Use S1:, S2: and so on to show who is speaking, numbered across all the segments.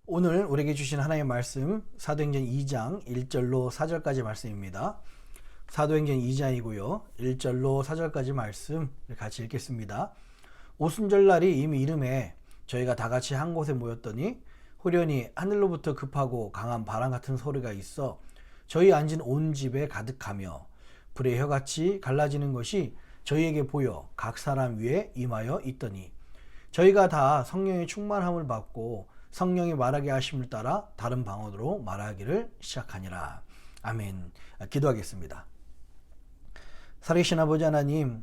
S1: 오늘 우리에게 주신 하나님의 말씀 사도행전 2장 1절로 4절까지 말씀입니다. 사도행전 2장이고요. 1절로 4절까지 말씀 같이 읽겠습니다. 오순절날이 이미 이름에 저희가 다 같이 한 곳에 모였더니 후련히 하늘로부터 급하고 강한 바람 같은 소리가 있어 저희 앉은 온 집에 가득하며 불의 혀같이 갈라지는 것이 저희에게 보여 각 사람 위에 임하여 있더니 저희가 다 성령의 충만함을 받고 성령이 말하게 하심을 따라 다른 방언으로 말하기를 시작하니라. 아멘. 기도하겠습니다. 살아계신 아버지 하나님,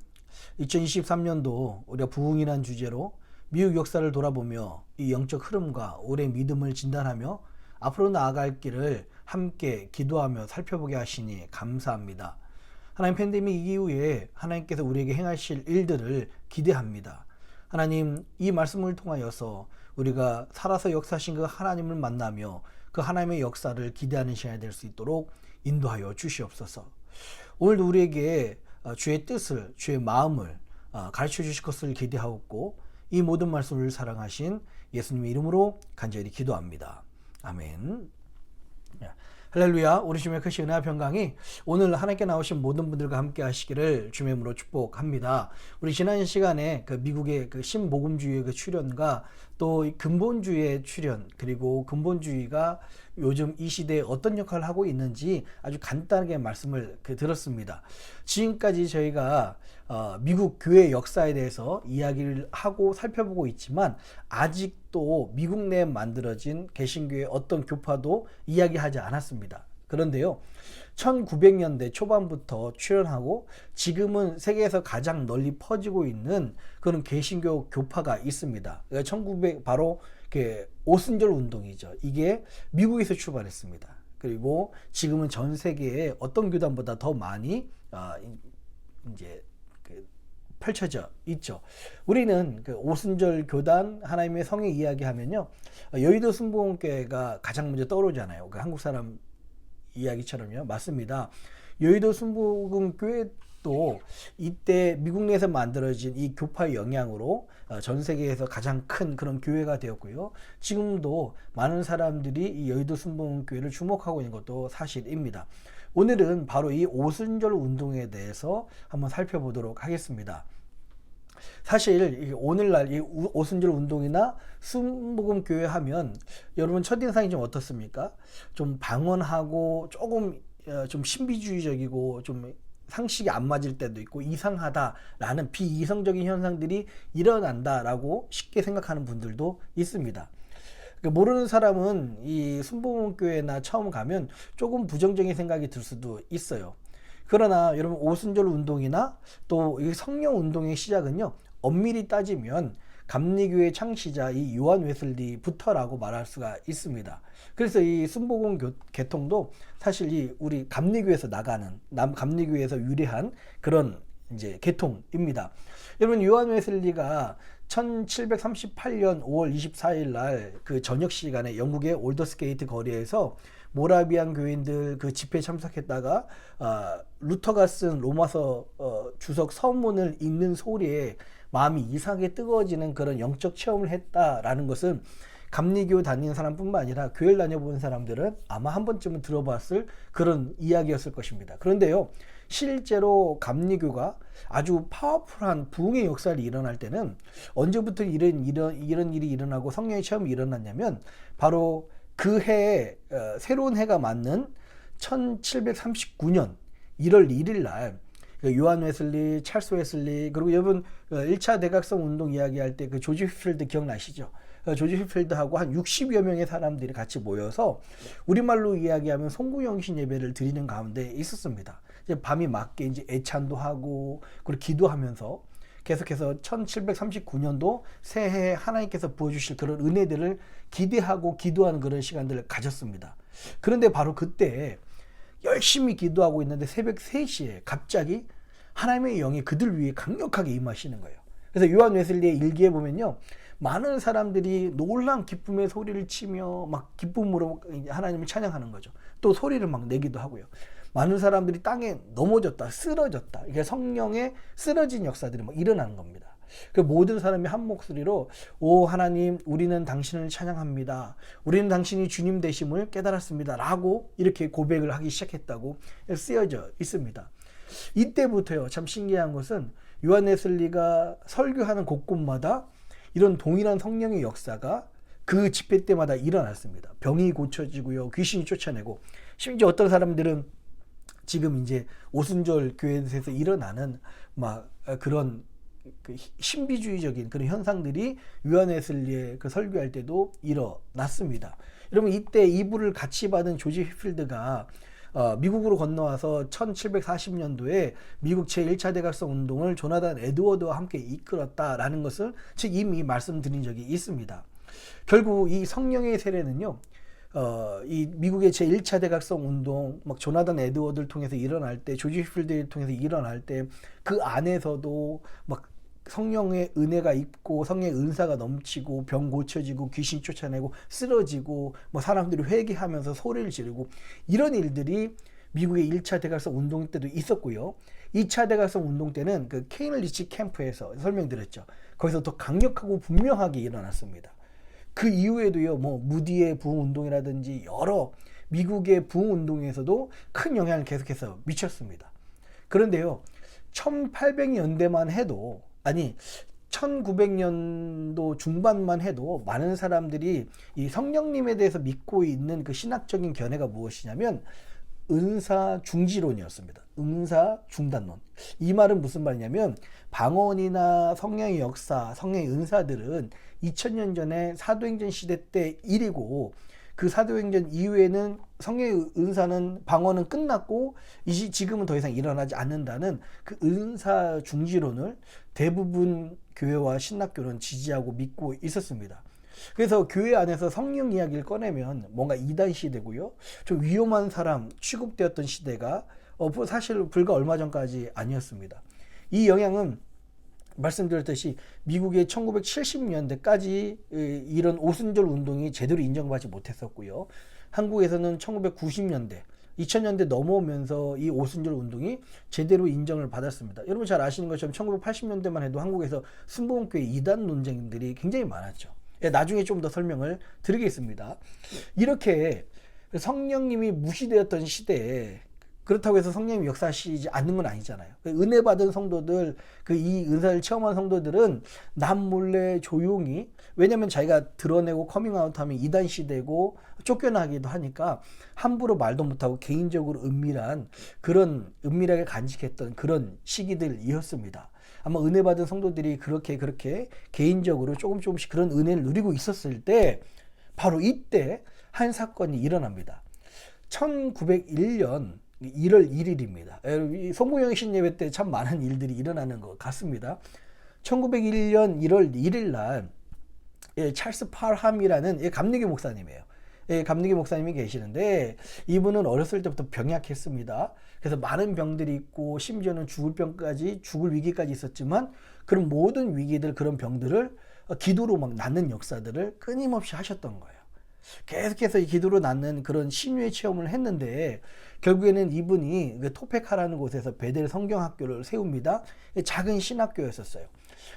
S1: 2023년도 우리가 부흥이라는 주제로 미국 역사를 돌아보며 이 영적 흐름과 올해 믿음을 진단하며 앞으로 나아갈 길을 함께 기도하며 살펴보게 하시니 감사합니다. 하나님, 팬데믹 이후에 하나님께서 우리에게 행하실 일들을 기대합니다. 하나님, 이 말씀을 통하여서 우리가 살아서 역사하신 그 하나님을 만나며 그 하나님의 역사를 기대하는 시간이 될 수 있도록 인도하여 주시옵소서. 오늘도 우리에게 주의 뜻을, 주의 마음을 가르쳐 주실 것을 기대하옵고 이 모든 말씀을 사랑하신 예수님의 이름으로 간절히 기도합니다. 아멘. 할렐루야. 우리 주님의 크신 은혜와 평강이 오늘 하나님께 나오신 모든 분들과 함께 하시기를 주의 이름으로 축복합니다. 우리 지난 시간에 그 미국의 그 신복음주의의 그 출현과 또 근본주의의 출현, 그리고 근본주의가 요즘 이 시대에 어떤 역할을 하고 있는지 아주 간단하게 말씀을 들었습니다. 지금까지 저희가 미국 교회 역사에 대해서 이야기를 하고 살펴보고 있지만 아직도 미국 내에 만들어진 개신교의 어떤 교파도 이야기하지 않았습니다. 그런데요, 1900년대 초반부터 출현하고 지금은 세계에서 가장 널리 퍼지고 있는 그런 개신교 교파가 있습니다. 바로 오순절 운동이죠. 이게 미국에서 출발했습니다. 그리고 지금은 전 세계에 어떤 교단보다 더 많이 이제 펼쳐져 있죠. 우리는 그 오순절 교단 하나님의 성의 이야기하면요, 여의도 순복음교회가 가장 먼저 떠오르잖아요. 그 한국 사람 이야기처럼요. 맞습니다. 여의도 순복음교회도 이때 미국 내에서 만들어진 이 교파의 영향으로 전 세계에서 가장 큰 그런 교회가 되었고요. 지금도 많은 사람들이 이 여의도 순복음교회를 주목하고 있는 것도 사실입니다. 오늘은 바로 이 오순절 운동에 대해서 한번 살펴보도록 하겠습니다. 사실 오늘날 이 오순절 운동이나 순복음교회 하면 여러분 첫인상이 좀 어떻습니까? 좀 방언하고 조금 좀 신비주의적이고 좀 상식이 안 맞을 때도 있고 이상하다라는 비이성적인 현상들이 일어난다라고 쉽게 생각하는 분들도 있습니다. 모르는 사람은 이 순복음교회나 처음 가면 조금 부정적인 생각이 들 수도 있어요. 그러나 여러분, 오순절 운동이나 또 이 성령 운동의 시작은요, 엄밀히 따지면 감리교회 창시자 이 요한 웨슬리부터라고 말할 수가 있습니다. 그래서 이 순복음 계통도 사실 이 우리 감리교회에서 나가는 감리교회에서 유래한 그런 이제 계통입니다. 여러분, 요한 웨슬리가 1738년 5월 24일 날 그 저녁 시간에 영국의 올더스게이트 거리에서 모라비안 교인들 그 집회에 참석했다가 루터가 쓴 로마서 주석 서문을 읽는 소리에 마음이 이상하게 뜨거워지는 그런 영적 체험을 했다라는 것은 감리교 다니는 사람뿐만 아니라 교회를 다녀본 사람들은 아마 한 번쯤은 들어봤을 그런 이야기였을 것입니다. 그런데요, 실제로 감리교가 아주 파워풀한 부흥의 역사를 일어날 때는 언제부터 이런 일이 일어나고 성령의 체험이 일어났냐면 바로 그 해에 새로운 해가 맞는 1739년 1월 1일 날 요한 웨슬리, 찰스 웨슬리, 그리고 여러분 1차 대각성 운동 이야기할 때 그 조지 휘필드 기억나시죠? 조지 휘필드하고 한 60여 명의 사람들이 같이 모여서 우리말로 이야기하면 송구영신 예배를 드리는 가운데 있었습니다. 이제 밤이 맞게 이제 애찬도 하고 그리고 기도하면서 계속해서 1739년도 새해에 하나님께서 부어주실 그런 은혜들을 기대하고 기도하는 그런 시간들을 가졌습니다. 그런데 바로 그때 열심히 기도하고 있는데 새벽 3시에 갑자기 하나님의 영이 그들 위에 강력하게 임하시는 거예요. 그래서 요한 웨슬리의 일기에 보면요, 많은 사람들이 놀라운 기쁨의 소리를 치며 막 기쁨으로 하나님을 찬양하는 거죠. 또 소리를 막 내기도 하고요. 많은 사람들이 땅에 넘어졌다, 쓰러졌다. 이게 성령의 쓰러진 역사들이 막 일어나는 겁니다. 그 모든 사람이 한 목소리로 오 하나님 우리는 당신을 찬양합니다. 우리는 당신이 주님 되심을 깨달았습니다. 라고 이렇게 고백을 하기 시작했다고 쓰여져 있습니다. 이때부터요. 참 신기한 것은 요한 웨슬리가 설교하는 곳곳마다 이런 동일한 성령의 역사가 그 집회 때마다 일어났습니다. 병이 고쳐지고요. 귀신이 쫓아내고 심지어 어떤 사람들은 지금 이제 오순절 교회에서 일어나는 막 그런 그 신비주의적인 그런 현상들이 요한 웨슬리의 그 설교할 때도 일어났습니다. 여러분 이때 이불을 같이 받은 조지 휘필드가 미국으로 건너와서 1740년도에 미국 제1차 대각성 운동을 조나단 에드워드와 함께 이끌었다라는 것을 즉 이미 말씀드린 적이 있습니다. 결국 이 성령의 세례는요, 이 미국의 제1차 대각성 운동, 막 조나단 에드워드를 통해서 일어날 때, 조지 휘필드를 통해서 일어날 때, 그 안에서도 막 성령의 은혜가 있고 성령의 은사가 넘치고 병 고쳐지고 귀신 쫓아내고 쓰러지고 뭐 사람들이 회개하면서 소리를 지르고 이런 일들이 미국의 1차 대각성 운동 때도 있었고요. 2차 대각성 운동 때는 그 케이널리치 캠프에서 설명드렸죠. 거기서 더 강력하고 분명하게 일어났습니다. 그 이후에도요, 뭐 무디의 부흥운동이라든지 여러 미국의 부흥운동에서도 큰 영향을 계속해서 미쳤습니다. 그런데요, 1800년대만 해도 아니 1900년도 중반만 해도 많은 사람들이 이 성령님에 대해서 믿고 있는 그 신학적인 견해가 무엇이냐면 은사 중지론이었습니다. 은사 중단론. 이 말은 무슨 말이냐면 방언이나 성령의 역사, 성령의 은사들은 2000년 전에 사도행전 시대 때 일이고 그 사도행전 이후에는 성령의 은사는 방언은 끝났고 지금은 더 이상 일어나지 않는다는 그 은사 중지론을 대부분 교회와 신학교는 지지하고 믿고 있었습니다. 그래서 교회 안에서 성령 이야기를 꺼내면 뭔가 이단 시대고요. 좀 위험한 사람 취급되었던 시대가 사실 불과 얼마 전까지 아니었습니다. 이 영향은 말씀드렸듯이 미국의 1970년대까지 이런 오순절 운동이 제대로 인정받지 못했었고요. 한국에서는 1990년대, 2000년대 넘어오면서 이 오순절 운동이 제대로 인정을 받았습니다. 여러분 잘 아시는 것처럼 1980년대만 해도 한국에서 순복음교회 이단 논쟁들이 굉장히 많았죠. 나중에 좀 더 설명을 드리겠습니다. 이렇게 성령님이 무시되었던 시대에 그렇다고 해서 성령님이 역사하시지 않는 건 아니잖아요. 은혜 받은 성도들, 이 은사를 체험한 성도들은 남몰래 조용히, 왜냐면 자기가 드러내고 커밍아웃하면 이단 시대고 쫓겨나기도 하니까 함부로 말도 못하고 개인적으로 그런 은밀하게 간직했던 그런 시기들이었습니다. 아마 은혜 받은 성도들이 그렇게 개인적으로 조금씩 그런 은혜를 누리고 있었을 때 바로 이때 한 사건이 일어납니다. 1901년 1월 1일입니다. 성부영신 예배 때 참 많은 일들이 일어나는 것 같습니다. 1901년 1월 1일 날 찰스 팔함이라는 감리교 목사님이에요. 감리교 목사님이 계시는데 이분은 어렸을 때부터 병약했습니다. 그래서 많은 병들이 있고 심지어는 죽을 위기까지 있었지만 그런 모든 위기들, 그런 병들을 기도로 막 낫는 역사들을 끊임없이 하셨던 거예요. 계속해서 이 기도로 낫는 그런 신유의 체험을 했는데 결국에는 이분이 토페카라는 곳에서 베델 성경학교를 세웁니다. 작은 신학교였었어요.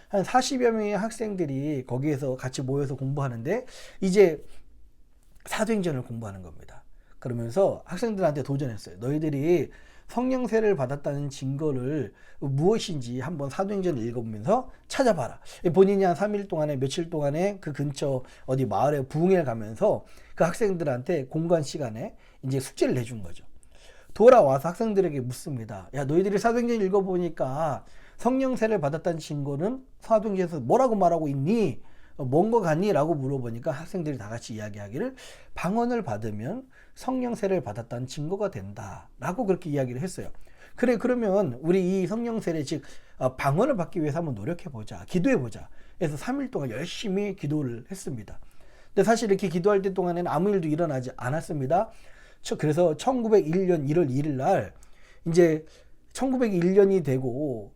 S1: 한 40여 명의 학생들이 거기에서 같이 모여서 공부하는데 이제 사도행전을 공부하는 겁니다. 그러면서 학생들한테 도전했어요. 너희들이 성령 세례를 받았다는 증거를 무엇인지 한번 사도행전을 읽어보면서 찾아봐라. 본인이 한 3일 동안에 며칠 동안에 그 근처 어디 마을에 부흥회를 가면서 그 학생들한테 공간 시간에 이제 숙제를 내준 거죠. 돌아와서 학생들에게 묻습니다. 야, 너희들이 사도행전 읽어보니까 성령 세례를 받았다는 증거는 사도행전에서 뭐라고 말하고 있니? 뭔 거 같니? 라고 물어보니까 학생들이 다 같이 이야기하기를 방언을 받으면 성령 세례를 받았다는 증거가 된다 라고 그렇게 이야기를 했어요. 그래, 그러면 우리 이 성령 세례 즉 방언을 받기 위해서 한번 노력해보자, 기도해보자. 그래서 3일 동안 열심히 기도를 했습니다. 근데 사실 이렇게 기도할 때 동안에는 아무 일도 일어나지 않았습니다. 그래서 1901년 1월 1일 날 이제 1901년이 되고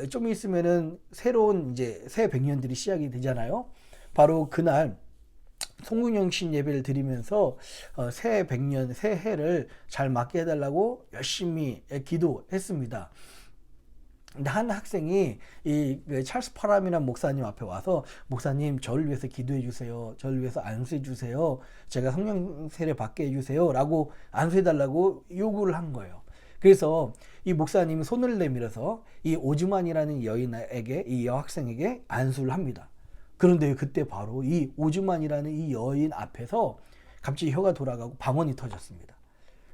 S1: 좀 있으면은 새로운 이제 새 백년들이 시작이 되잖아요. 바로 그날 송구영신 예배를 드리면서 새 백년, 새해를 잘 맞게 해달라고 열심히 기도했습니다. 근데 한 학생이 이 찰스 파람이라는 목사님 앞에 와서 목사님 저를 위해서 기도해 주세요. 저를 위해서 안수해 주세요. 제가 성령 세례 받게 해 주세요. 라고 안수해 달라고 요구를 한 거예요. 그래서 이 목사님이 손을 내밀어서 이 오즈만이라는 여인에게 이 여학생에게 안수를 합니다. 그런데 그때 바로 이 오즈만이라는 이 여인 앞에서 갑자기 혀가 돌아가고 방언이 터졌습니다.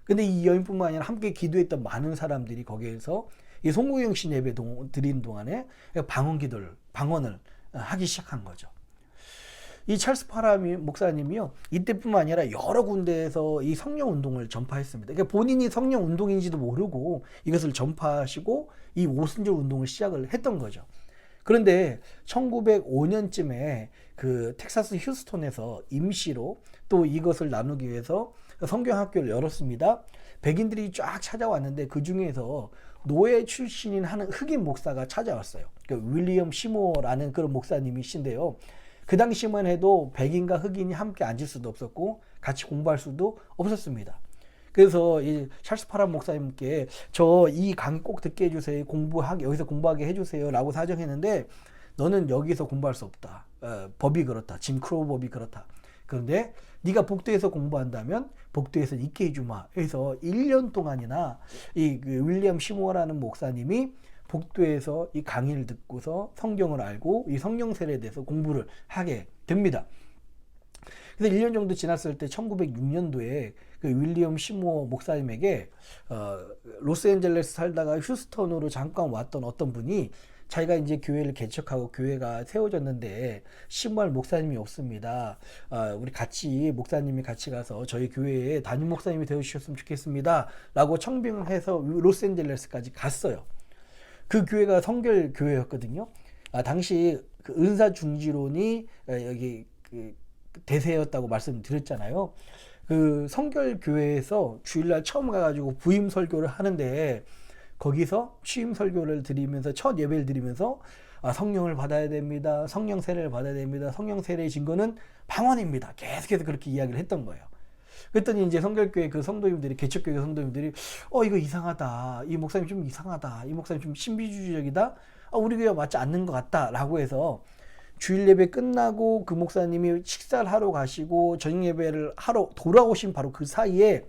S1: 근데 이 여인뿐만 아니라 함께 기도했던 많은 사람들이 거기에서 이 송구영신 예배 드린 동안에 방언을 하기 시작한 거죠. 이 찰스 파라미 목사님이요, 이때뿐만 아니라 여러 군데에서 이 성령 운동을 전파했습니다. 그러니까 본인이 성령 운동인지도 모르고 이것을 전파하시고 이 오순절 운동을 시작을 했던 거죠. 그런데 1905년쯤에 그 텍사스 휴스톤에서 임시로 또 이것을 나누기 위해서 성경학교를 열었습니다. 백인들이 쫙 찾아왔는데 그 중에서 노예 출신인 한 흑인 목사가 찾아왔어요. 그러니까 윌리엄 시모어라는 그런 목사님이신데요. 그 당시만 해도 백인과 흑인이 함께 앉을 수도 없었고 같이 공부할 수도 없었습니다. 그래서 이 찰스 파람 목사님께 저 이 강의 꼭 듣게 해주세요. 여기서 공부하게 해주세요라고 사정했는데 너는 여기서 공부할 수 없다. 법이 그렇다. 짐 크로우 법이 그렇다. 그런데 네가 복도에서 공부한다면 복도에서 있게 해주마. 그래서 1년 동안이나 이 윌리엄 시모어라는 목사님이 복도에서 이 강의를 듣고서 성경을 알고 이 성령 세례에 대해서 공부를 하게 됩니다. 그래서 1년 정도 지났을 때 1906년도에 그 윌리엄 시모어 목사님에게 로스앤젤레스 살다가 휴스턴으로 잠깐 왔던 어떤 분이 자기가 이제 교회를 개척하고 교회가 세워졌는데 시모할 목사님이 없습니다. 우리 목사님이 같이 가서 저희 교회에 담임 목사님이 되어주셨으면 좋겠습니다. 라고 청빙을 해서 로스앤젤레스까지 갔어요. 그 교회가 성결 교회였거든요. 당시 그 은사 중지론이 여기 그 대세였다고 말씀드렸잖아요. 그 성결 교회에서 주일날 처음 가가지고 부임 설교를 하는데 거기서 취임 설교를 드리면서 첫 예배를 드리면서 성령을 받아야 됩니다. 성령 세례를 받아야 됩니다. 성령 세례의 증거는 방언입니다. 계속해서 그렇게 이야기를 했던 거예요. 그랬더니 이제 성결교회 그 성도님들이, 개척교회 성도님들이 이거 이상하다. 이 목사님 좀 이상하다. 이 목사님 좀 신비주의적이다. 우리 교회와 맞지 않는 것 같다. 라고 해서 주일 예배 끝나고 그 목사님이 식사를 하러 가시고 저녁 예배를 하러 돌아오신 바로 그 사이에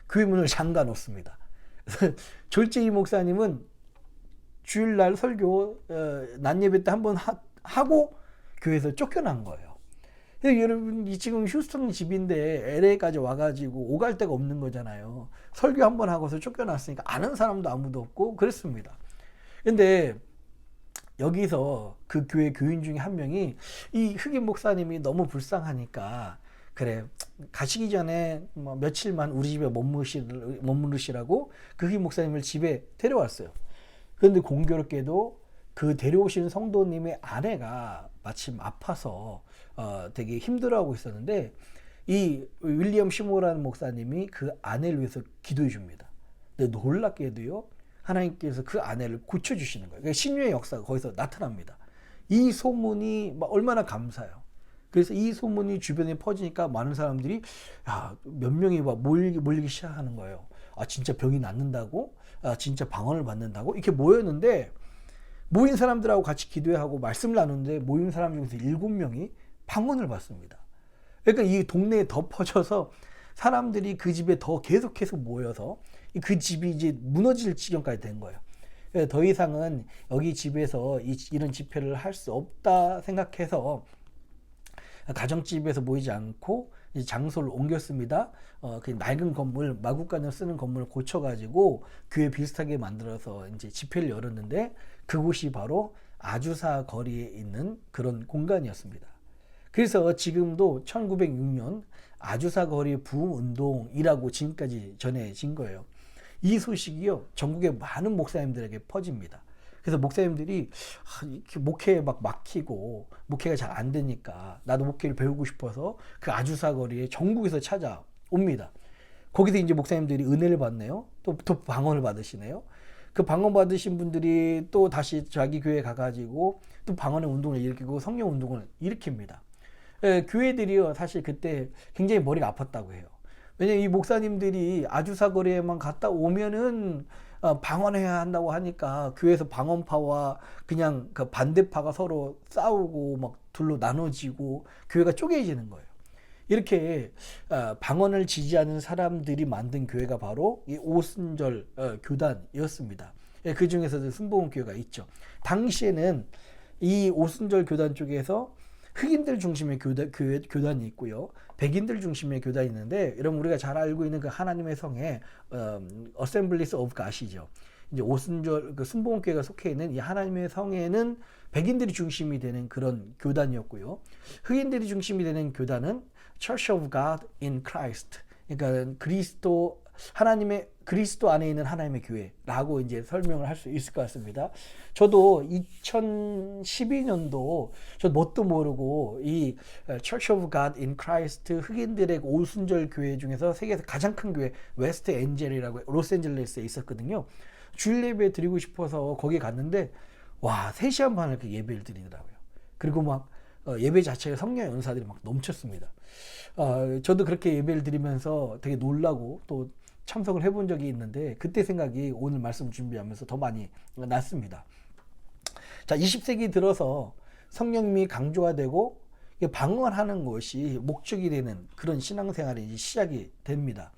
S1: 교회 문을 잠가 놓습니다. 졸제 이 목사님은 주일날 설교 낮 예배 때 한번 하고 교회에서 쫓겨난 거예요. 여러분 지금 휴스턴 집인데 LA까지 와가지고 오갈 데가 없는 거잖아요. 설교 한번 하고서 쫓겨났으니까 아는 사람도 아무도 없고 그랬습니다. 근데 여기서 그 교회 교인 중에 한 명이 이 흑인 목사님이 너무 불쌍하니까 그래 가시기 전에 뭐 며칠만 우리 집에 머무르시라고 그 흑인 목사님을 집에 데려왔어요. 그런데 공교롭게도 그 데려오신 성도님의 아내가 마침 아파서 되게 힘들어하고 있었는데 이 윌리엄 시모라는 목사님이 그 아내를 위해서 기도해 줍니다. 근데 놀랍게도요 하나님께서 그 아내를 고쳐주시는 거예요. 그러니까 신유의 역사가 거기서 나타납니다. 이 소문이 얼마나 감사해요. 그래서 이 소문이 주변에 퍼지니까 많은 사람들이 몇 명이 몰리기 시작하는 거예요. 진짜 병이 낫는다고? 진짜 방언을 받는다고? 이렇게 모였는데 모인 사람들하고 같이 기도하고 말씀을 나누는데 모인 사람 중에서 7명이 방언을 받습니다. 그러니까 이 동네에 더 퍼져서 사람들이 그 집에 더 계속해서 모여서 그 집이 이제 무너질 지경까지 된 거예요. 더 이상은 여기 집에서 이런 집회를 할 수 없다 생각해서 가정집에서 모이지 않고 이제 장소를 옮겼습니다. 그 낡은 건물, 마구간을 쓰는 건물을 고쳐가지고 교회 비슷하게 만들어서 이제 집회를 열었는데 그곳이 바로 아주사 거리에 있는 그런 공간이었습니다. 그래서 지금도 1906년 아주사 거리 부흥 운동이라고 지금까지 전해진 거예요. 이 소식이요 전국의 많은 목사님들에게 퍼집니다. 그래서 목사님들이 이렇게 목회에 막히고 목회가 잘 안 되니까 나도 목회를 배우고 싶어서 그 아주사 거리에 전국에서 찾아옵니다. 거기서 이제 목사님들이 은혜를 받네요. 또 방언을 받으시네요. 그 방언 받으신 분들이 또 다시 자기 교회에 가가지고 또 방언의 운동을 일으키고 성령 운동을 일으킵니다. 교회들이요 사실 그때 굉장히 머리가 아팠다고 해요. 왜냐면 이 목사님들이 아주사 거리에만 갔다 오면은 방언해야 한다고 하니까 교회에서 방언파와 그냥 그 반대파가 서로 싸우고 막 둘로 나눠지고 교회가 쪼개지는 거예요. 이렇게 방언을 지지하는 사람들이 만든 교회가 바로 이 오순절 교단이었습니다. 예, 그 중에서도 순복음 교회가 있죠. 당시에는 이 오순절 교단 쪽에서 흑인들 중심의 교단이 있고요. 백인들 중심의 교단이 있는데, 여러분 우리가 잘 알고 있는 그 하나님의 성에 Assemblies of God이죠. 이제 오순절 그 순복음 교회가 속해 있는 이 하나님의 성에는 백인들이 중심이 되는 그런 교단이었고요. 흑인들이 중심이 되는 교단은 Church of God in Christ. 그러니까 하나님의 그리스도 안에 있는 하나님의 교회라고 이제 설명을 할 수 있을 것 같습니다. 저도 2012년도 저 뭣도 모르고 이 Church of God in Christ 흑인들의 오순절 교회 중에서 세계에서 가장 큰 교회 웨스트 엔젤이라고 로스앤젤레스에 있었거든요. 주일 예배 드리고 싶어서 거기 갔는데 와 3시간 반을 그 예배를 드리더라고요. 그리고 막 예배 자체가 성령 연사들이 막 넘쳤습니다. 저도 그렇게 예배를 드리면서 되게 놀라고 또 참석을 해본 적이 있는데 그때 생각이 오늘 말씀 준비하면서 더 많이 났습니다. 자, 20세기 들어서 성령님이 강조가 되고 방언하는 것이 목적이 되는 그런 신앙생활이 시작이 됩니다.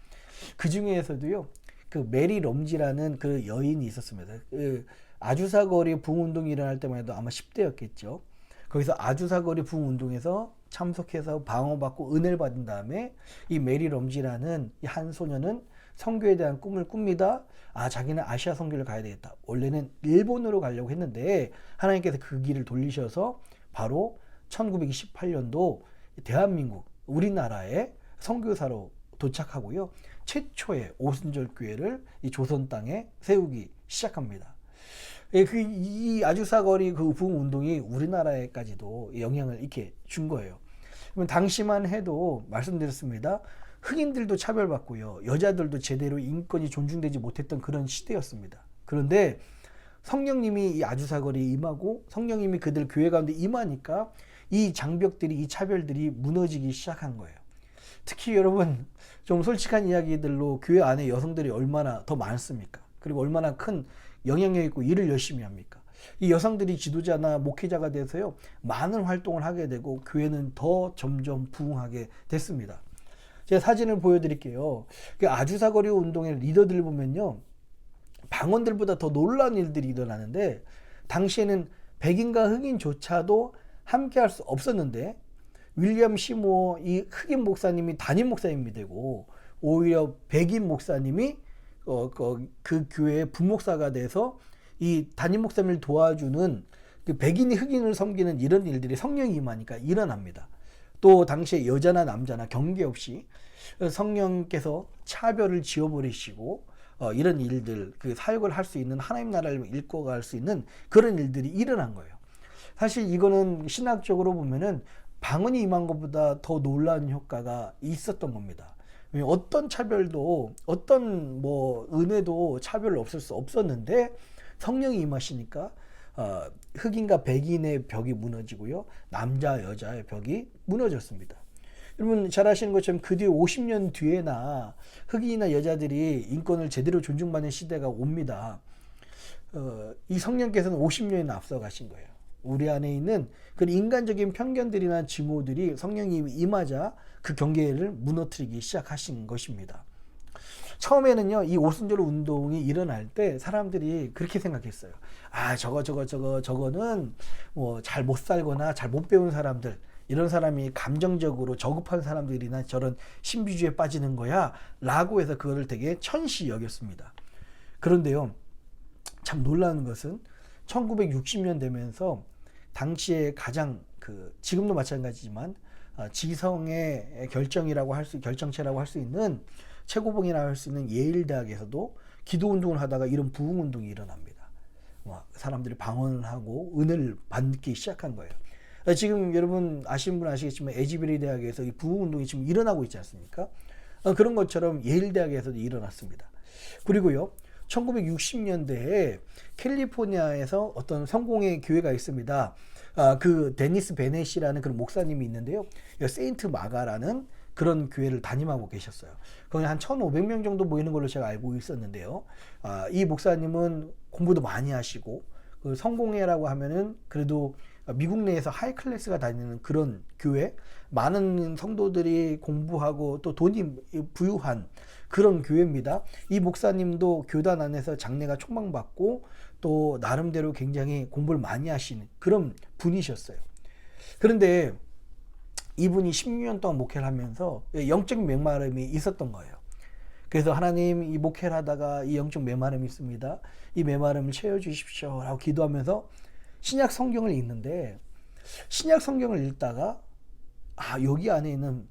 S1: 그 중에서도요, 그 메리 럼지라는 그 여인이 있었습니다. 그 아주사거리 부흥운동이 일어날 때만 해도 아마 10대였겠죠. 거기서 아주사거리 부흥운동에서 참석해서 방언받고 은혜를 받은 다음에 이 메리 럼지라는 이 한 소녀는 선교에 대한 꿈을 꿉니다. 자기는 아시아 선교를 가야 되겠다. 원래는 일본으로 가려고 했는데 하나님께서 그 길을 돌리셔서 바로 1928년도 대한민국 우리나라에 선교사로 도착하고요. 최초의 오순절 교회를 이 조선 땅에 세우기 시작합니다. 이 아주사거리 그 부흥 운동이 우리나라에까지도 영향을 이렇게 준 거예요. 그러면 당시만 해도 말씀드렸습니다. 흑인들도 차별받고요. 여자들도 제대로 인권이 존중되지 못했던 그런 시대였습니다. 그런데 성령님이 이 아주사거리에 임하고 성령님이 그들 교회 가운데 임하니까 이 장벽들이, 이 차별들이 무너지기 시작한 거예요. 특히 여러분 좀 솔직한 이야기들로 교회 안에 여성들이 얼마나 더 많습니까? 그리고 얼마나 큰 영향력 있고 일을 열심히 합니까? 이 여성들이 지도자나 목회자가 돼서요 많은 활동을 하게 되고 교회는 더 점점 부흥하게 됐습니다. 제가 사진을 보여드릴게요. 아주사거리 운동의 리더들을 보면요 방언들보다 더 놀라운 일들이 일어나는데, 당시에는 백인과 흑인조차도 함께 할 수 없었는데 윌리엄 시모어 이 흑인 목사님이 담임 목사님이 되고 오히려 백인 목사님이 그 교회의 부목사가 돼서 이 담임 목사님을 도와주는 그 백인이 흑인을 섬기는 이런 일들이 성령이 임하니까 일어납니다. 또 당시에 여자나 남자나 관계없이 성령께서 차별을 지워버리시고 이런 일들, 그 사역을 할 수 있는 하나님 나라를 일궈갈 수 있는 그런 일들이 일어난 거예요. 사실 이거는 신학적으로 보면은 방언이 임한 것보다 더 놀라운 효과가 있었던 겁니다. 어떤 차별도 어떤 은혜도 차별을 없앨 수 없었는데 성령이 임하시니까 흑인과 백인의 벽이 무너지고요, 남자 여자의 벽이 무너졌습니다. 여러분 잘 아시는 것처럼 그 뒤에 50년 뒤에나 흑인이나 여자들이 인권을 제대로 존중받는 시대가 옵니다. 이 성령께서는 50년이나 앞서 가신 거예요. 우리 안에 있는 그 인간적인 편견들이나 증오들이 성령이 임하자 그 경계를 무너뜨리기 시작하신 것입니다. 처음에는요, 이 오순절 운동이 일어날 때 사람들이 그렇게 생각했어요. 저거는 뭐 잘 못 살거나 잘 못 배운 사람들, 이런 사람이 감정적으로 저급한 사람들이나 저런 신비주의에 빠지는 거야 라고 해서 그거를 되게 천시 여겼습니다. 그런데요, 참 놀라운 것은 1960년 되면서 당시에 가장 지금도 마찬가지지만 지성의 결정체라고 할 수 있는 최고봉이라고 할 수 있는 예일 대학에서도 기도 운동을 하다가 이런 부흥 운동이 일어납니다. 사람들이 방언을 하고 은혜를 받기 시작한 거예요. 지금 여러분 아시는 분 아시겠지만 에지베리 대학에서 이 부흥 운동이 지금 일어나고 있지 않습니까? 그런 것처럼 예일 대학에서도 일어났습니다. 그리고요, 1960년대에 캘리포니아에서 어떤 성공의 교회가 있습니다. 그 데니스 베넷이라는 그런 목사님이 있는데요. 세인트 마가라는 그런 교회를 담임하고 계셨어요. 거기 한 1,500명 정도 모이는 걸로 제가 알고 있었는데요. 이 목사님은 공부도 많이 하시고 그 성공회라고 하면은 그래도 미국 내에서 하이 클래스가 다니는 그런 교회, 많은 성도들이 공부하고 또 돈이 부유한 그런 교회입니다. 이 목사님도 교단 안에서 장래가 촉망받고 또 나름대로 굉장히 공부를 많이 하시는 그런 분이셨어요. 그런데 이분이 16년 동안 목회를 하면서 영적 메마름이 있었던 거예요. 그래서 하나님, 이 목회를 하다가 이 영적 메마름이 있습니다. 이 메마름을 채워주십시오 라고 기도하면서 신약 성경을 읽는데, 신약 성경을 읽다가 여기 안에 있는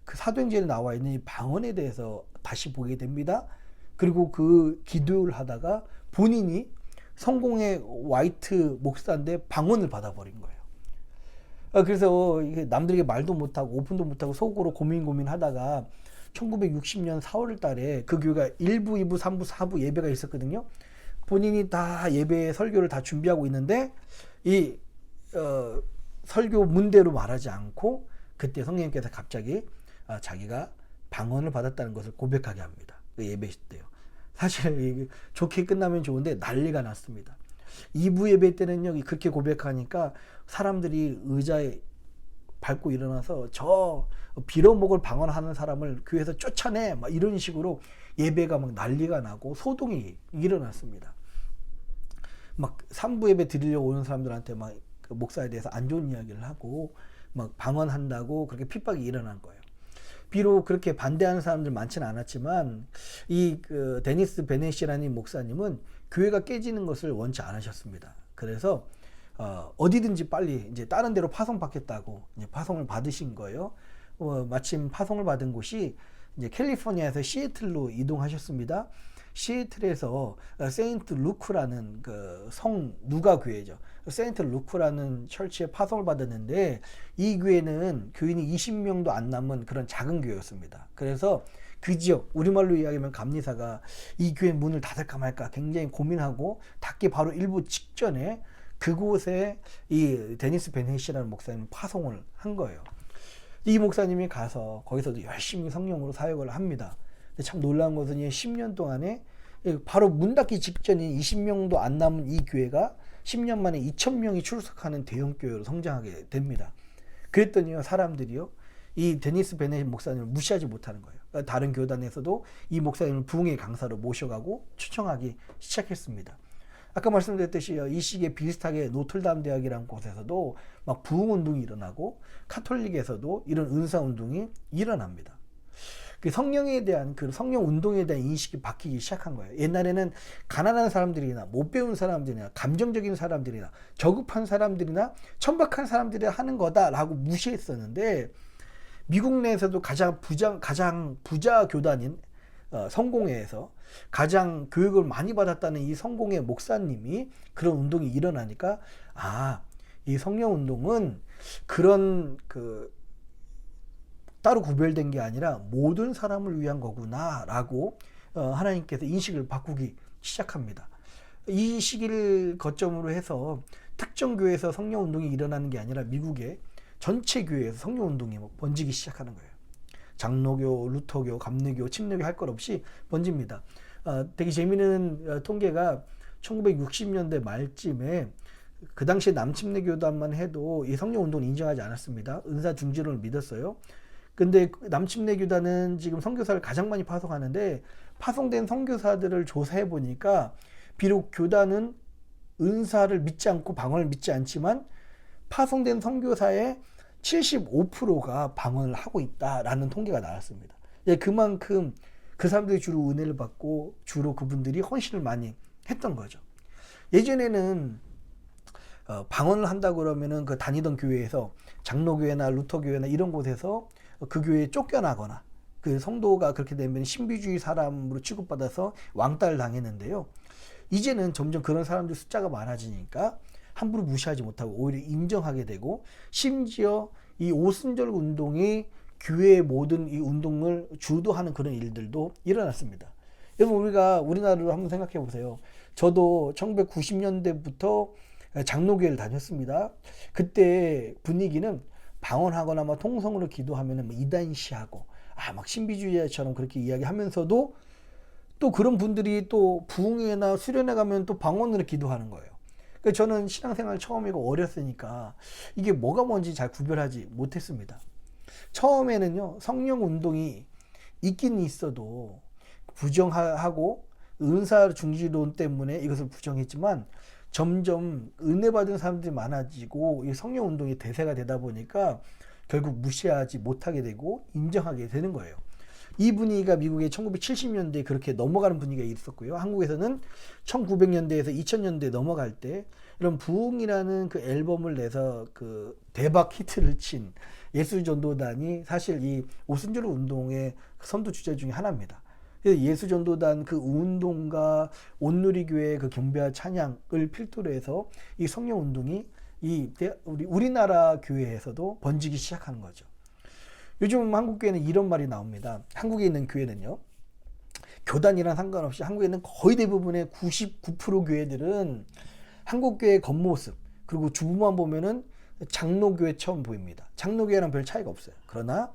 S1: 그 사도행전에 나와 있는 이 방언에 대해서 다시 보게 됩니다. 그리고 그 기도를 하다가 본인이 성공의 화이트 목사인데 방언을 받아버린 거예요. 그래서 남들에게 말도 못하고 오픈도 못하고 속으로 고민하다가 1960년 4월 달에 그 교회가 1부, 2부, 3부, 4부 예배가 있었거든요. 본인이 다 예배 설교를 다 준비하고 있는데 이 설교 문대로 말하지 않고 그때 성령님께서 갑자기 자기가 방언을 받았다는 것을 고백하게 합니다. 그 예배 때요. 사실 좋게 끝나면 좋은데 난리가 났습니다. 2부 예배 때는요, 그렇게 고백하니까 사람들이 의자에 밟고 일어나서 저 빌어먹을 방언하는 사람을 교회에서 쫓아내, 막 이런 식으로 예배가 막 난리가 나고 소동이 일어났습니다. 막 3부 예배 드리려고 오는 사람들한테 막 그 목사에 대해서 안 좋은 이야기를 하고 막 방언한다고 그렇게 핍박이 일어난 거예요. 비록 그렇게 반대하는 사람들 많지는 않았지만 이 데니스 베넷이라는 목사님은 교회가 깨지는 것을 원치 않으셨습니다. 그래서 어디든지 빨리 이제 다른 데로 파송받겠다고 이제 파송을 받으신 거예요. 마침 파송을 받은 곳이 이제 캘리포니아에서 시애틀로 이동하셨습니다. 시애틀에서 세인트 루크라는 그 성 누가 교회죠. 세인트 루크라는 철치에 파송을 받았는데 이 교회는 교인이 20명도 안 남은 그런 작은 교회였습니다. 그래서 그 지역, 우리말로 이야기하면 감리사가 이 교회 문을 닫을까 말까 굉장히 고민하고 닫기 바로 일부 직전에 그곳에 이 데니스 베넷이라는 목사님 파송을 한 거예요. 이 목사님이 가서 거기서도 열심히 성령으로 사역을 합니다. 근데 참 놀라운 것은 이 10년 동안에 바로 문 닫기 직전인 20명도 안 남은 이 교회가 10년 만에 2,000명이 출석하는 대형 교회로 성장하게 됩니다. 그랬더니요, 사람들이요, 이 데니스 베넷 목사님을 무시하지 못하는 거예요. 다른 교단에서도 이 목사님을 부흥의 강사로 모셔가고 초청하기 시작했습니다. 아까 말씀드렸듯이 이 시기에 비슷하게 노틀담 대학이라는 곳에서도 막 부흥 운동이 일어나고 카톨릭에서도 이런 은사 운동이 일어납니다. 그 성령에 대한 그 성령 운동에 대한 인식이 바뀌기 시작한 거예요. 옛날에는 가난한 사람들이나 못 배운 사람들이나 감정적인 사람들이나 저급한 사람들이나 천박한 사람들이 하는 거다라고 무시했었는데, 미국 내에서도 가장 부자 교단인 성공회에서 가장 교육을 많이 받았다는 이 성공회 목사님이 그런 운동이 일어나니까 이 성령 운동은 그런 따로 구별된 게 아니라 모든 사람을 위한 거구나 라고 하나님께서 인식을 바꾸기 시작합니다. 이 시기를 거점으로 해서 특정 교회에서 성령 운동이 일어나는 게 아니라 미국의 전체 교회에서 성령 운동이 번지기 시작하는 거예요. 장로교, 루터교, 감리교, 침례교 할 것 없이 번집니다. 되게 재미있는 통계가 1960년대 말쯤에 그 당시에 남침례교단만 해도 이 성령 운동을 인정하지 않았습니다. 은사 중지론을 믿었어요. 근데 남침례교단은 지금 선교사를 가장 많이 파송하는데, 파송된 선교사들을 조사해 보니까 비록 교단은 은사를 믿지 않고 방언을 믿지 않지만 파송된 선교사의 75%가 방언을 하고 있다라는 통계가 나왔습니다. 그만큼 그 사람들이 주로 은혜를 받고 주로 그분들이 헌신을 많이 했던 거죠. 예전에는 방언을 한다고 그러면은 그 다니던 교회에서 장로교회나 루터교회나 이런 곳에서 그 교회에 쫓겨나거나 그 성도가 그렇게 되면 신비주의 사람으로 취급받아서 왕따를 당했는데요. 이제는 점점 그런 사람들 숫자가 많아지니까 함부로 무시하지 못하고 오히려 인정하게 되고, 심지어 이 오순절 운동이 교회의 모든 이 운동을 주도하는 그런 일들도 일어났습니다. 여러분, 우리가 우리나라로 한번 생각해 보세요. 저도 1990년대부터 장로교회를 다녔습니다. 그때 분위기는 방언하거나 통성으로 기도하면 이단시하고 막 신비주의자처럼 그렇게 이야기하면서도 또 그런 분들이 또 부흥회나 수련회 가면 또 방언으로 기도하는 거예요. 그러니까 저는 신앙생활 처음이고 어렸으니까 이게 뭐가 뭔지 잘 구별하지 못했습니다. 처음에는요, 성령 운동이 있긴 있어도 부정하고 은사 중지론 때문에 이것을 부정했지만 점점 은혜 받은 사람들이 많아지고 이 성령 운동이 대세가 되다 보니까 결국 무시하지 못하게 되고 인정하게 되는 거예요. 이 분위기가 미국의 1970년대에 그렇게 넘어가는 분위기가 있었고요. 한국에서는 1900년대에서 2000년대에 넘어갈 때 이런 부흥이라는 그 앨범을 내서 그 대박 히트를 친 예수전도단이 사실 이 오순절 운동의 선두 주자 중에 하나입니다. 예수전도단 그 운동과 온누리교회 그 경배와 찬양을 필두로 해서 이 성령 운동이 우리나라 교회에서도 번지기 시작하는 거죠. 요즘 한국 교회는 이런 말이 나옵니다. 한국에 있는 교회는요, 교단이랑 상관없이 한국에는 거의 대부분의 99% 교회들은 한국 교회의 겉모습 그리고 주부만 보면은 장로교회처럼 보입니다. 장로교회랑 별 차이가 없어요. 그러나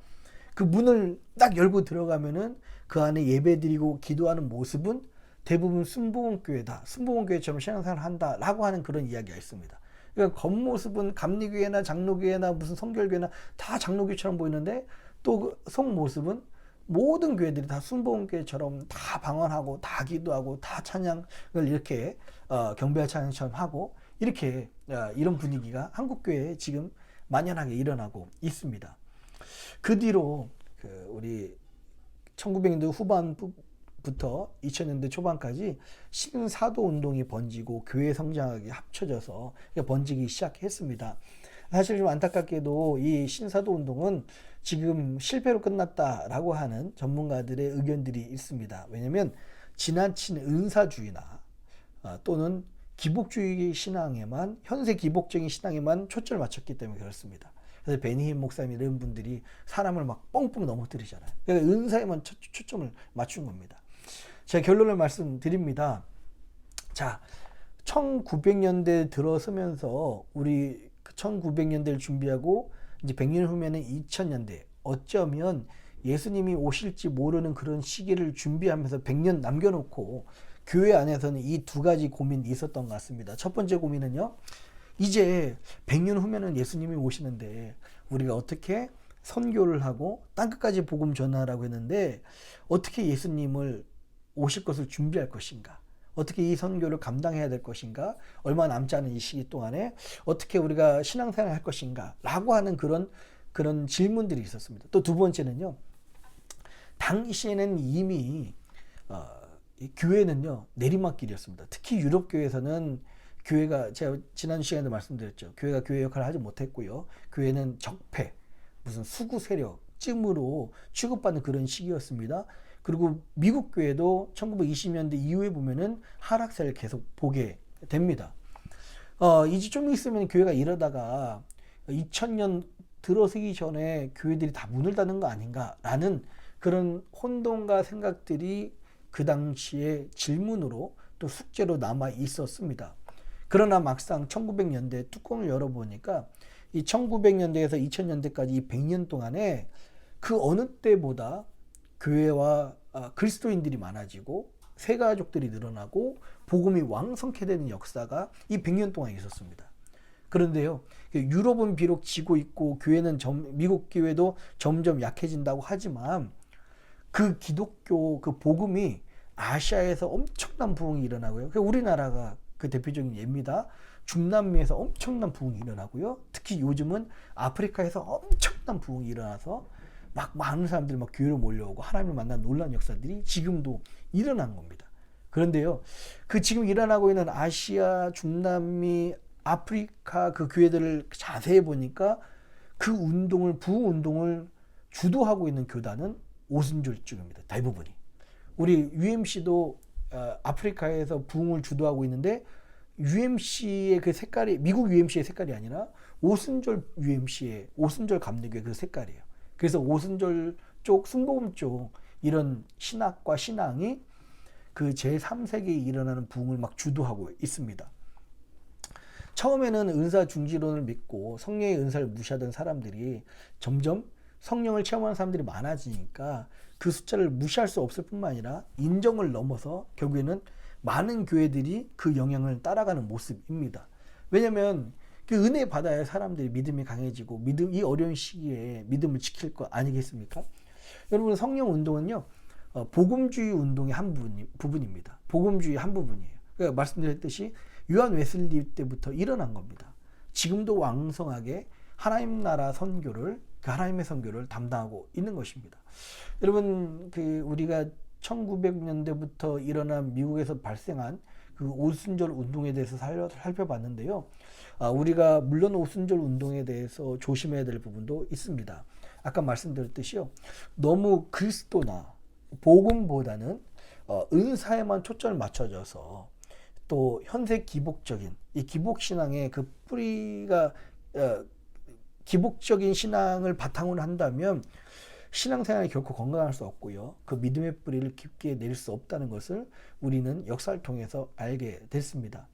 S1: 그 문을 딱 열고 들어가면은 그 안에 예배드리고 기도하는 모습은 대부분 순복음교회다. 순복음교회처럼 신앙생활을 한다라고 하는 그런 이야기가 있습니다. 그러니까 겉모습은 감리교회나 장로교회나 무슨 성결교회나 다 장로교회처럼 보이는데 또 그 속모습은 모든 교회들이 다 순복음교회처럼 다 방언하고 다 기도하고 다 찬양을 이렇게 경배와 찬양처럼 하고 이렇게 이런 분위기가 한국 교회에 지금 만연하게 일어나고 있습니다. 그 뒤로 우리 1900년대 후반부터 2000년대 초반까지 신사도 운동이 번지고 교회 성장하기 합쳐져서 번지기 시작했습니다. 사실 좀 안타깝게도 이 신사도 운동은 지금 실패로 끝났다라고 하는 전문가들의 의견들이 있습니다. 왜냐하면 지나친 은사주의나 또는 기복주의 신앙에만, 현세 기복적인 신앙에만 초점을 맞췄기 때문에 그렇습니다. 그래서 베니힘 목사님 이런 분들이 사람을 막 뻥뻥 넘어뜨리잖아요. 그러니까 은사에만 초점을 맞춘 겁니다. 제가 결론을 말씀드립니다. 자, 1900년대 들어서면서 우리 1900년대를 준비하고 이제 100년 후면은 2000년대, 어쩌면 예수님이 오실지 모르는 그런 시기를 준비하면서 100년 남겨놓고 교회 안에서는 이 두 가지 고민이 있었던 것 같습니다. 첫 번째 고민은요, 이제 100년 후면은 예수님이 오시는데 우리가 어떻게 선교를 하고 땅끝까지 복음 전하라고 했는데 어떻게 예수님을 오실 것을 준비할 것인가, 어떻게 이 선교를 감당해야 될 것인가, 얼마 남지 않은 이 시기 동안에 어떻게 우리가 신앙생활을 할 것인가 라고 하는 그런 질문들이 있었습니다. 또 두 번째는요, 당시에는 이미 이 교회는요 내리막길이었습니다. 특히 유럽 교회에서는 교회가, 제가 지난 시간에도 말씀드렸죠, 교회가 교회 역할을 하지 못했고요, 교회는 적폐, 무슨 수구 세력 찜으로 취급받는 그런 시기였습니다. 그리고 미국 교회도 1920년대 이후에 보면은 하락세를 계속 보게 됩니다. 이제 좀 있으면 교회가 이러다가 2000년 들어서기 전에 교회들이 다 문을 닫는 거 아닌가라는 그런 혼돈과 생각들이 그 당시에 질문으로 또 숙제로 남아 있었습니다. 그러나 막상 1900년대 뚜껑을 열어보니까 이 1900년대에서 2000년대까지 이 100년 동안에 그 어느 때보다 교회와 그리스도인들이 많아지고 새가족들이 늘어나고 복음이 왕성케 되는 역사가 이 100년 동안 있었습니다. 그런데요, 유럽은 비록 지고 있고 교회는 미국 교회도 점점 약해진다고 하지만 그 기독교 그 복음이 아시아에서 엄청난 부흥이 일어나고요. 우리나라가 그 대표적인 예입니다. 중남미에서 엄청난 부흥이 일어나고요. 특히 요즘은 아프리카에서 엄청난 부흥이 일어나서 막 많은 사람들이 막 교회로 몰려오고 하나님을 만난 놀라운 역사들이 지금도 일어난 겁니다. 그런데요, 그 지금 일어나고 있는 아시아, 중남미, 아프리카 그 교회들을 자세히 보니까 그 운동을, 부흥 운동을 주도하고 있는 교단은 오순절 쪽입니다. 대부분이. 우리 UMC도 아프리카에서 부흥을 주도하고 있는데 UMC의 그 색깔이 미국 UMC의 색깔이 아니라 오순절 UMC의 오순절 감리교의 그 색깔이에요. 그래서 오순절 쪽, 순복음 쪽 이런 신학과 신앙이 그 제3세기에 일어나는 부흥을 막 주도하고 있습니다. 처음에는 은사 중지론을 믿고 성령의 은사를 무시하던 사람들이 점점 성령을 체험하는 사람들이 많아지니까 그 숫자를 무시할 수 없을 뿐만 아니라 인정을 넘어서 결국에는 많은 교회들이 그 영향을 따라가는 모습입니다. 왜냐하면 그 은혜 받아야 사람들이 믿음이 강해지고 이 어려운 시기에 믿음을 지킬 거 아니겠습니까? 여러분, 성령 운동은요, 복음주의 운동의 한 부분입니다. 복음주의 한 부분이에요. 그러니까 말씀드렸듯이 요한 웨슬리 때부터 일어난 겁니다. 지금도 왕성하게 하나님 나라 선교를, 그 하나님의 선교를 담당하고 있는 것입니다. 여러분, 우리가 1900년대부터 일어난 미국에서 발생한 그 오순절 운동에 대해서 살펴봤는데요. 우리가 물론 오순절 운동에 대해서 조심해야 될 부분도 있습니다. 아까 말씀드렸듯이요, 너무 그리스도나 복음보다는 은사에만 초점을 맞춰져서 또 현세 기복적인 이 기복신앙의 그 뿌리가 기복적인 신앙을 바탕으로 한다면 신앙생활이 결코 건강할 수 없고요, 그 믿음의 뿌리를 깊게 내릴 수 없다는 것을 우리는 역사를 통해서 알게 됐습니다.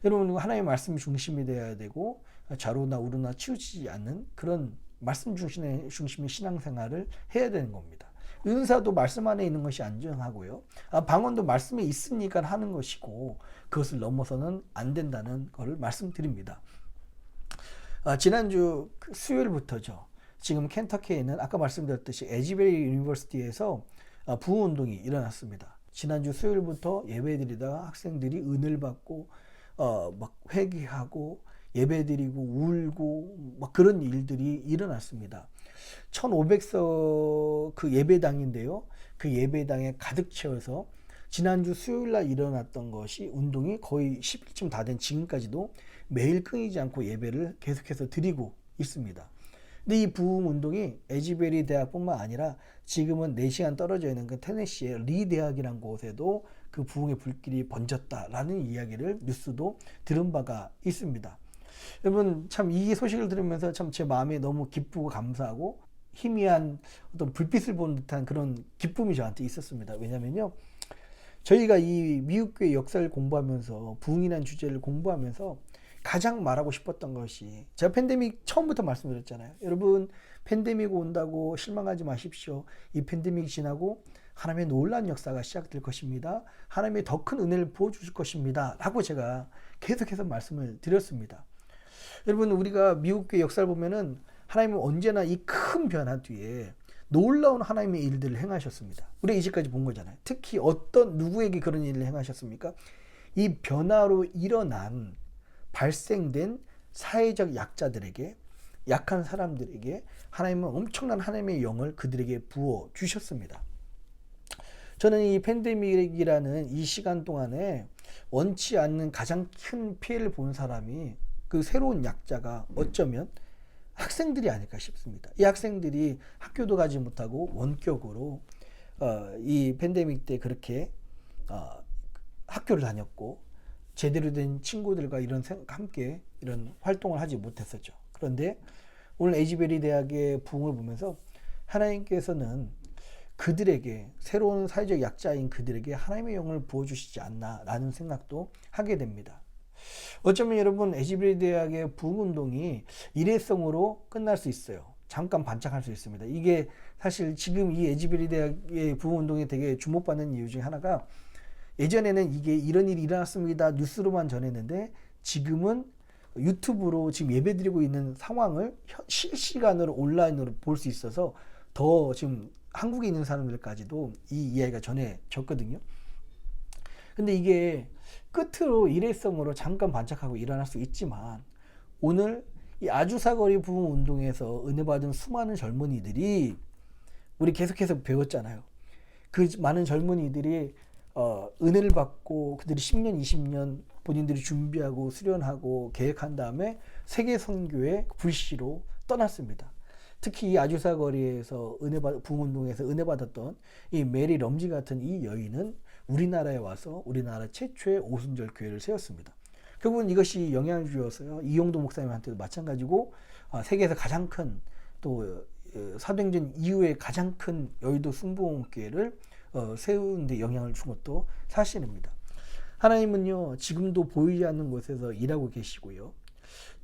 S1: 여러분, 하나님의 말씀 중심이 되어야 되고 좌로나 우로나 치우치지 않는 그런 말씀 중심의 신앙생활을 해야 되는 겁니다. 은사도 말씀 안에 있는 것이 안전하고요, 방언도 말씀에 있으니까 하는 것이고 그것을 넘어서는 안 된다는 것을 말씀드립니다. 지난주 수요일부터죠, 지금 켄터키에 있는 아까 말씀드렸듯이 에지베리 유니버시티에서 부흥운동이 일어났습니다. 지난주 수요일부터 예배드리다가 학생들이 은혜를 받고 막 회개하고 예배드리고 울고 막 그런 일들이 일어났습니다. 1500석 그 예배당인데요, 그 예배당에 가득 채워서 지난주 수요일날 일어났던 것이 운동이 거의 10일쯤 다 된 지금까지도 매일 끊이지 않고 예배를 계속해서 드리고 있습니다. 근데 이 부흥 운동이 에지베리 대학뿐만 아니라 지금은 4시간 떨어져 있는 그 테네시의 리 대학이라는 곳에도 그 부흥의 불길이 번졌다라는 이야기를 뉴스도 들은 바가 있습니다. 여러분, 참 이 소식을 들으면서 참 제 마음이 너무 기쁘고 감사하고 희미한 어떤 불빛을 보는 듯한 그런 기쁨이 저한테 있었습니다. 왜냐면요, 저희가 이 미국교회 역사를 공부하면서 부흥이라는 주제를 공부하면서 가장 말하고 싶었던 것이, 제가 팬데믹 처음부터 말씀드렸잖아요. 여러분, 팬데믹 온다고 실망하지 마십시오. 이 팬데믹이 지나고 하나님의 놀라운 역사가 시작될 것입니다. 하나님의 더 큰 은혜를 부어주실 것입니다 라고 제가 계속해서 말씀을 드렸습니다. 여러분, 우리가 미국교회 역사를 보면은 하나님은 언제나 이 큰 변화 뒤에 놀라운 하나님의 일들을 행하셨습니다. 우리가 이제까지 본 거잖아요. 특히 어떤 누구에게 그런 일을 행하셨습니까? 이 변화로 일어난 발생된 사회적 약자들에게, 약한 사람들에게 하나님은 엄청난 하나님의 영을 그들에게 부어 주셨습니다. 저는 이 팬데믹이라는 이 시간 동안에 원치 않는 가장 큰 피해를 본 사람이, 그 새로운 약자가 어쩌면 학생들이 아닐까 싶습니다. 이 학생들이 학교도 가지 못하고 원격으로 이 팬데믹 때 그렇게 학교를 다녔고 제대로 된 친구들과 함께 이런 활동을 하지 못했었죠. 그런데 오늘 에지베리 대학의 부흥을 보면서 하나님께서는 그들에게, 새로운 사회적 약자인 그들에게 하나님의 영을 부어주시지 않나라는 생각도 하게 됩니다. 어쩌면 여러분, 에지베리 대학의 부흥운동이 일회성으로 끝날 수 있어요. 잠깐 반짝할 수 있습니다. 이게 사실 지금 이 에지베리 대학의 부흥운동이 되게 주목받는 이유 중에 하나가, 예전에는 이게 이런 일이 일어났습니다 뉴스로만 전했는데 지금은 유튜브로 지금 예배드리고 있는 상황을 실시간으로 온라인으로 볼 수 있어서 더 지금 한국에 있는 사람들까지도 이 이야기가 전해졌거든요. 근데 이게 끝으로 일회성으로 잠깐 반짝하고 일어날 수 있지만, 오늘 이 아주사거리 부흥 운동에서 은혜 받은 수많은 젊은이들이, 우리 계속해서 배웠잖아요. 그 많은 젊은이들이 은혜를 받고 그들이 10년, 20년 본인들이 준비하고 수련하고 계획한 다음에 세계 선교의 불시로 떠났습니다. 특히 이 아주사 거리에서 부흥운동에서 은혜 받았던 이 메리 럼지 같은 이 여인은 우리나라에 와서 우리나라 최초의 오순절 교회를 세웠습니다. 결국은 이것이 영향을 주어서요, 이용도 목사님한테도 마찬가지고 세계에서 가장 큰, 또 사도행전 이후에 가장 큰 여의도 순복음교회를 세우는 데 영향을 준 것도 사실입니다. 하나님은요, 지금도 보이지 않는 곳에서 일하고 계시고요,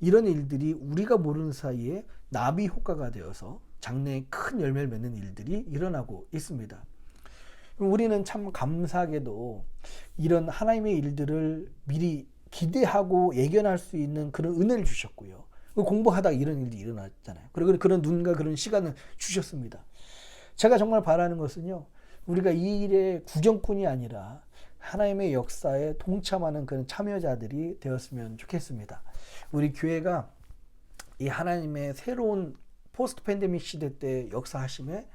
S1: 이런 일들이 우리가 모르는 사이에 나비 효과가 되어서 장래에 큰 열매를 맺는 일들이 일어나고 있습니다. 우리는 참 감사하게도 이런 하나님의 일들을 미리 기대하고 예견할 수 있는 그런 은혜를 주셨고요. 공부하다가 이런 일이 일어났잖아요. 그리고 그런 눈과 그런 시간을 주셨습니다. 제가 정말 바라는 것은요, 우리가 이 일의 구경꾼이 아니라 하나님의 역사에 동참하는 그런 참여자들이 되었으면 좋겠습니다. 우리 교회가 이 하나님의 새로운 포스트 팬데믹 시대 때 역사하심에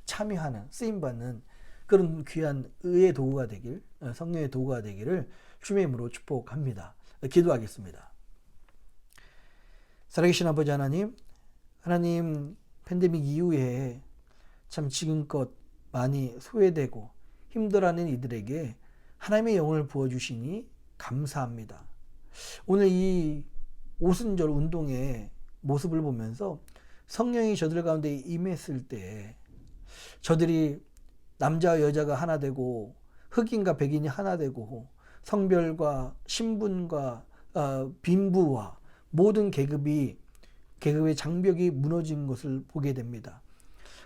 S1: 참여하는, 쓰임받는 그런 귀한 의의 도구가 되길, 성령의 도구가 되기를 주님의 이름으로 축복합니다. 기도하겠습니다. 살아계신 아버지 하나님, 하나님 팬데믹 이후에 참 지금껏 많이 소외되고 힘들어하는 이들에게 하나님의 영을 부어주시니 감사합니다. 오늘 이 오순절 운동의 모습을 보면서 성령이 저들 가운데 임했을 때 저들이 남자와 여자가 하나 되고 흑인과 백인이 하나 되고 성별과 신분과 빈부와 모든 계급의 장벽이 무너진 것을 보게 됩니다.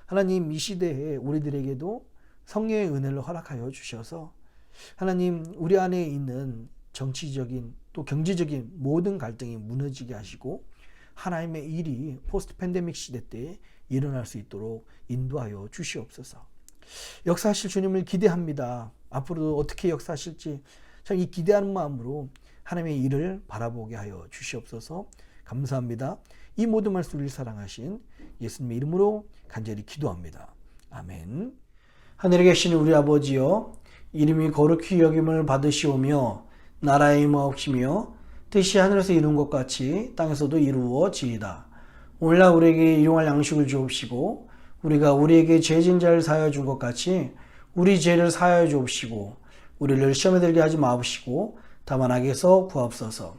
S1: 하나님, 이 시대에 우리들에게도 성령의 은혜를 허락하여 주셔서 하나님, 우리 안에 있는 정치적인 또 경제적인 모든 갈등이 무너지게 하시고 하나님의 일이 포스트 팬데믹 시대 때 일어날 수 있도록 인도하여 주시옵소서. 역사하실 주님을 기대합니다. 앞으로도 어떻게 역사하실지 참 이 기대하는 마음으로 하나님의 일을 바라보게 하여 주시옵소서. 감사합니다. 이 모든 말씀을 사랑하신 예수님의 이름으로 간절히 기도합니다. 아멘. 하늘에 계신 우리 아버지여, 이름이 거룩히 여김을 받으시오며 나라의 임하옵시며 뜻이 하늘에서 이룬 것 같이 땅에서도 이루어지이다. 오늘날 우리에게 일용할 양식을 주옵시고 우리가 우리에게 죄진 자를 사하여 준 것 같이 우리 죄를 사하여 주옵시고 우리를 시험에 들게 하지 마옵시고 다만 악에서 구하옵소서.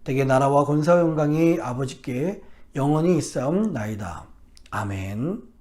S1: 대개 나라와 권세와 영광이 아버지께 영원히 있사옵나이다. 아멘.